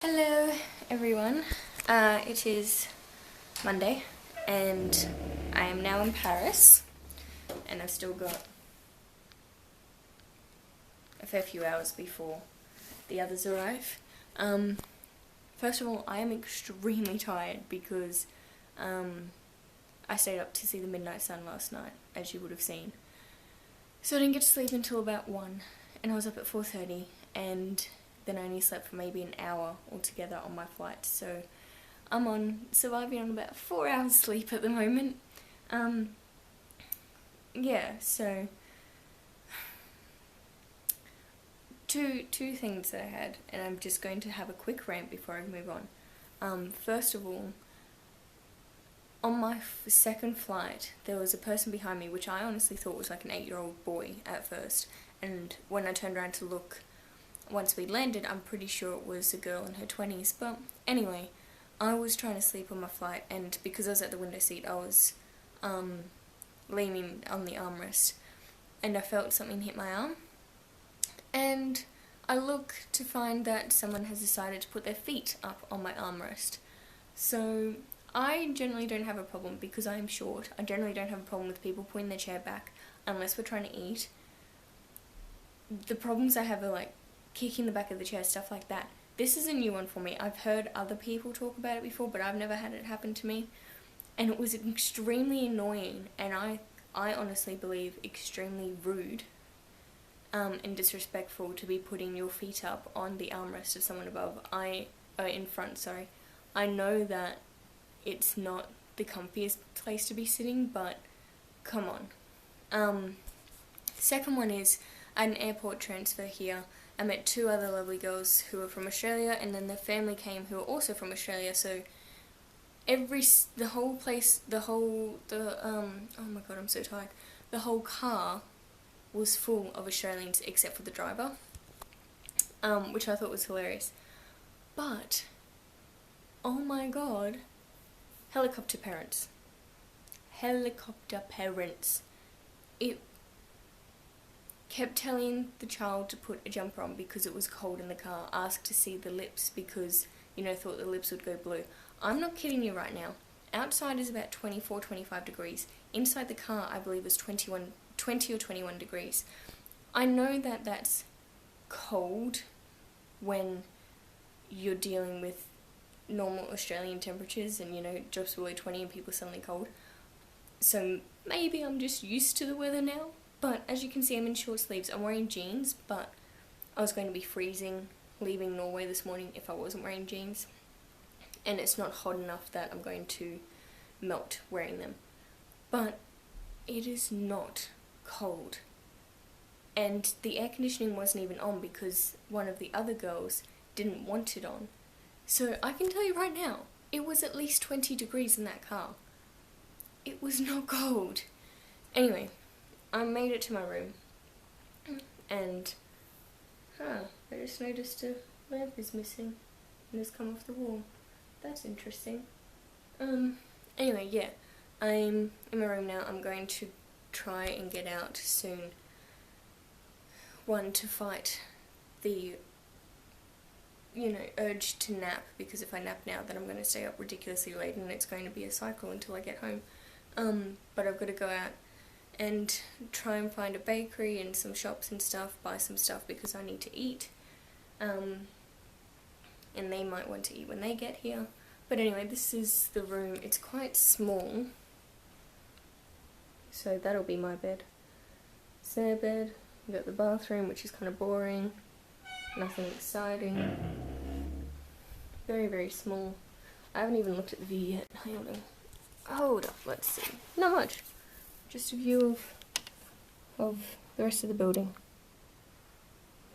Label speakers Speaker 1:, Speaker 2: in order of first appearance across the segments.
Speaker 1: Hello everyone, it is Monday and I am now in Paris and I've still got a fair few hours before the others arrive. First of all, I am extremely tired because I stayed up to see the midnight sun last night, as you would have seen. So I didn't get to sleep until about 1 and I was up at 4:30 and then I only slept for maybe an hour altogether on my flight, so I'm surviving on about 4 hours sleep at the moment. Yeah, so two things that I had, and I'm just going to have a quick rant before I move on. First of all, on my second flight, there was a person behind me, which I honestly thought was like an 8-year-old boy at first, and when I turned around to look, once we landed, I'm pretty sure it was a girl in her 20s, but anyway, I was trying to sleep on my flight, and because I was at the window seat, I was leaning on the armrest, and I felt something hit my arm, and I look to find that someone has decided to put their feet up on my armrest. So I generally don't have a problem because I am short. I generally don't have a problem with people putting their chair back unless we're trying to eat. The problems I have are like kicking the back of the chair, stuff like that. This is a new one for me. I've heard other people talk about it before, but I've never had it happen to me. And it was extremely annoying, and I honestly believe extremely rude and disrespectful to be putting your feet up on the armrest of someone above. In front, sorry. I know that it's not the comfiest place to be sitting, but come on. Second one is, at an airport transfer here, I met 2 other lovely girls who were from Australia, and then their family came who were also from Australia, so the whole car was full of Australians except for the driver, which I thought was hilarious. But, oh my god, helicopter parents. It kept telling the child to put a jumper on because it was cold in the car, asked to see the lips because, thought the lips would go blue. I'm not kidding you right now. Outside is about 24, 25 degrees. Inside the car, I believe, is 20 or 21 degrees. I know that that's cold when you're dealing with normal Australian temperatures and, it drops below 20 and people are suddenly cold. So maybe I'm just used to the weather now. But as you can see, I'm in short sleeves. I'm wearing jeans, but I was going to be freezing leaving Norway this morning if I wasn't wearing jeans. And it's not hot enough that I'm going to melt wearing them. But it is not cold. And the air conditioning wasn't even on because one of the other girls didn't want it on. So I can tell you right now, it was at least 20 degrees in that car. It was not cold. Anyway, I made it to my room, and I just noticed a lamp is missing and has come off the wall. That's interesting. Anyway, yeah, I'm in my room now. I'm going to try and get out soon. One, to fight the, urge to nap, because if I nap now, then I'm going to stay up ridiculously late, and it's going to be a cycle until I get home. But I've got to go out and try and find a bakery and some shops and stuff, buy some stuff because I need to eat, and they might want to eat when they get here. But anyway, this is the room. It's quite small, so that'll be my bed. It's their bed. We've got the bathroom, which is kind of boring, nothing exciting, very, very small. I haven't even looked at the view yet. Hang on. Hold up, let's see. Not much. Just a view of the rest of the building.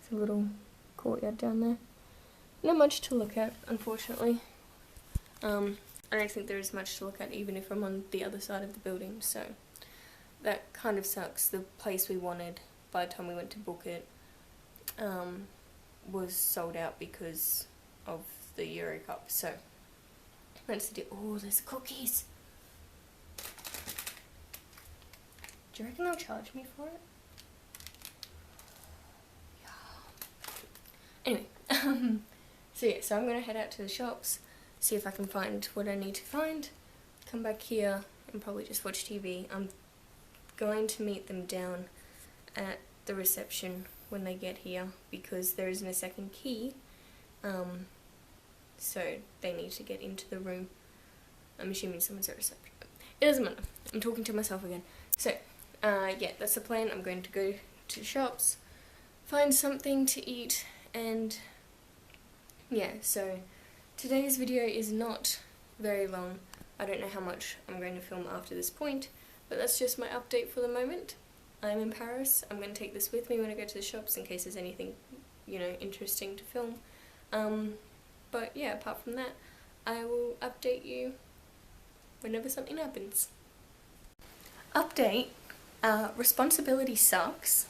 Speaker 1: There's a little courtyard down there. Not much to look at, unfortunately. I don't think there is much to look at even if I'm on the other side of the building, so that kind of sucks. The place we wanted, by the time we went to book it, was sold out because of the Euro Cup, so that's the deal. Oh, there's cookies! Do you reckon they'll charge me for it? Yeah. Anyway, So yeah, so I'm going to head out to the shops, see if I can find what I need to find, come back here and probably just watch TV. I'm going to meet them down at the reception when they get here because there isn't a second key, so they need to get into the room. I'm assuming someone's at reception. It doesn't matter. I'm talking to myself again. So, yeah, that's the plan. I'm going to go to the shops, find something to eat, and yeah, so today's video is not very long. I don't know how much I'm going to film after this point, but that's just my update for the moment. I'm in Paris. I'm going to take this with me when I go to the shops in case there's anything, you know, interesting to film. But yeah, apart from that, I will update you whenever something happens. Update, responsibility sucks.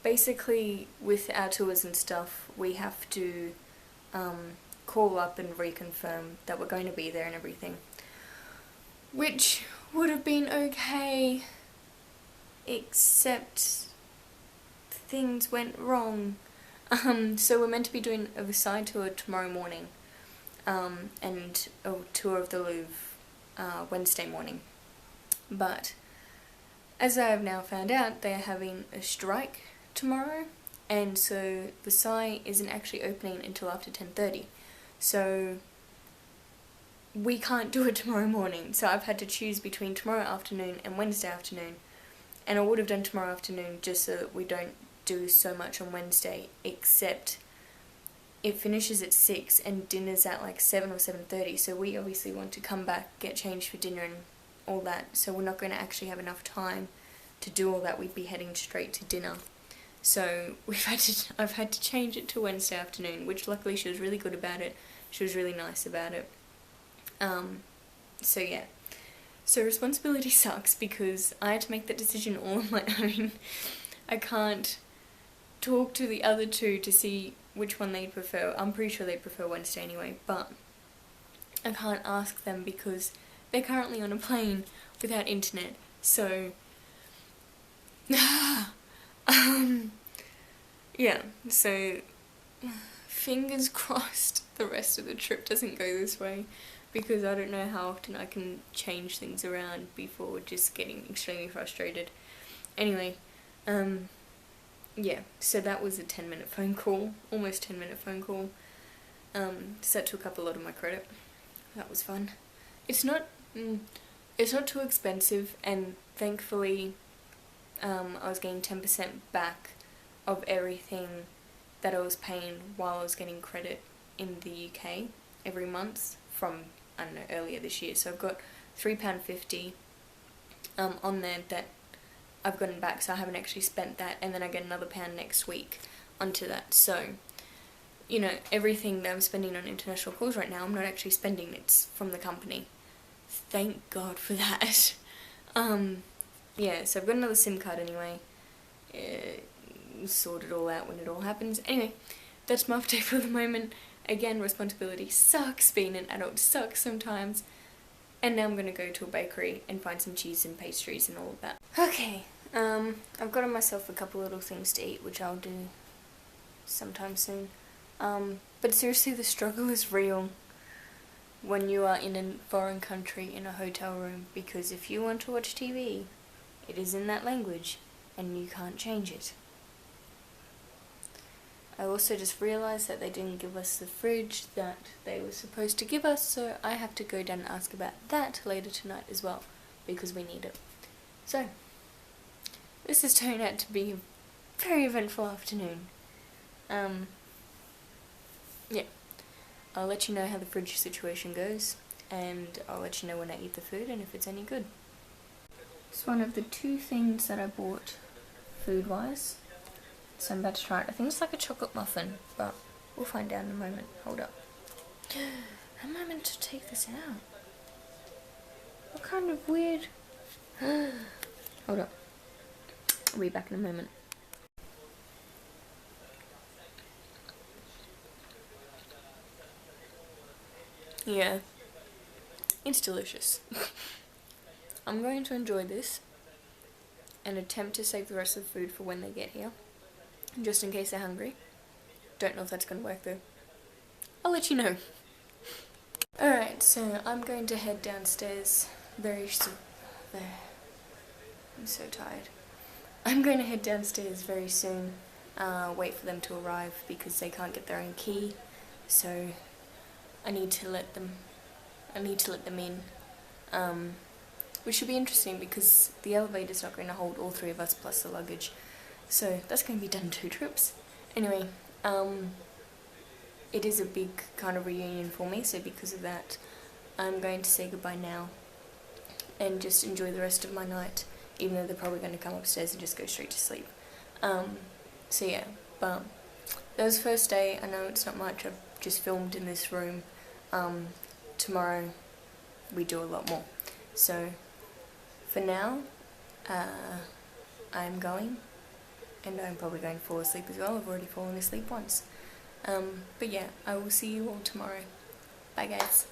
Speaker 1: Basically, with our tours and stuff, we have to call up and reconfirm that we're going to be there and everything. Which would have been okay, except things went wrong. So we're meant to be doing a Versailles tour tomorrow morning, and a tour of the Louvre Wednesday morning. But as I have now found out, they are having a strike tomorrow, and so Versailles isn't actually opening until after 10:30. So we can't do it tomorrow morning, so I've had to choose between tomorrow afternoon and Wednesday afternoon. And I would have done tomorrow afternoon just so that we don't do so much on Wednesday, except it finishes at 6 and dinner's at like 7 or 7:30, so we obviously want to come back, get changed for dinner and all that, so we're not going to actually have enough time to do all that. We'd be heading straight to dinner. So I've had to change it to Wednesday afternoon, which luckily she was really good about it. She was really nice about it. So yeah. So responsibility sucks because I had to make that decision all on my own. I can't talk to the other two to see which one they'd prefer. I'm pretty sure they'd prefer Wednesday anyway, but I can't ask them because they're currently on a plane without internet, so yeah, so fingers crossed the rest of the trip doesn't go this way, because I don't know how often I can change things around before just getting extremely frustrated. Anyway, yeah, so that was a 10-minute phone call, almost 10-minute phone call. So that took up a lot of my credit. That was fun. It's not too expensive, and thankfully I was getting 10% back of everything that I was paying while I was getting credit in the UK every month from, I don't know, earlier this year. So I've got £3.50 on there that I've gotten back, so I haven't actually spent that, and then I get another £1 next week onto that. So, you know, everything that I'm spending on international calls right now, I'm not actually spending, it's from the company. Thank God for that. Yeah, so I've got another SIM card anyway. Sort it all out when it all happens. Anyway, that's my update for the moment. Again, responsibility sucks, being an adult sucks sometimes. And now I'm gonna go to a bakery and find some cheese and pastries and all of that. Okay, I've gotten myself a couple little things to eat, which I'll do sometime soon. But seriously, the struggle is real when you are in a foreign country in a hotel room, because if you want to watch TV, it is in that language, and you can't change it. I also just realised that they didn't give us the fridge that they were supposed to give us, so I have to go down and ask about that later tonight as well, because we need it. So, this has turned out to be a very eventful afternoon. Yeah. I'll let you know how the fridge situation goes, and I'll let you know when I eat the food and if it's any good. It's one of the 2 things that I bought food-wise, so I'm about to try it. I think it's like a chocolate muffin, but we'll find out in a moment. Hold up. How am I meant to take this out? What kind of weird... Hold up. I'll be back in a moment. Yeah, it's delicious. I'm going to enjoy this and attempt to save the rest of the food for when they get here, just in case they're hungry. Don't know if that's going to work though. I'll let you know. Alright, so I'm going to head downstairs very soon. I'm so tired. I'm going to head downstairs very soon, wait for them to arrive because they can't get their own key, so I need to let them in, which should be interesting because the elevator's not going to hold all three of us plus the luggage, so that's going to be done in 2 trips. Anyway, it is a big kind of reunion for me, so because of that, I'm going to say goodbye now and just enjoy the rest of my night, even though they're probably going to come upstairs and just go straight to sleep. So yeah, but that was the first day. I know it's not much, I've just filmed in this room. Tomorrow we do a lot more. So for now, I'm going, and I'm probably going to fall asleep as well. I've already fallen asleep once. But yeah, I will see you all tomorrow. Bye guys.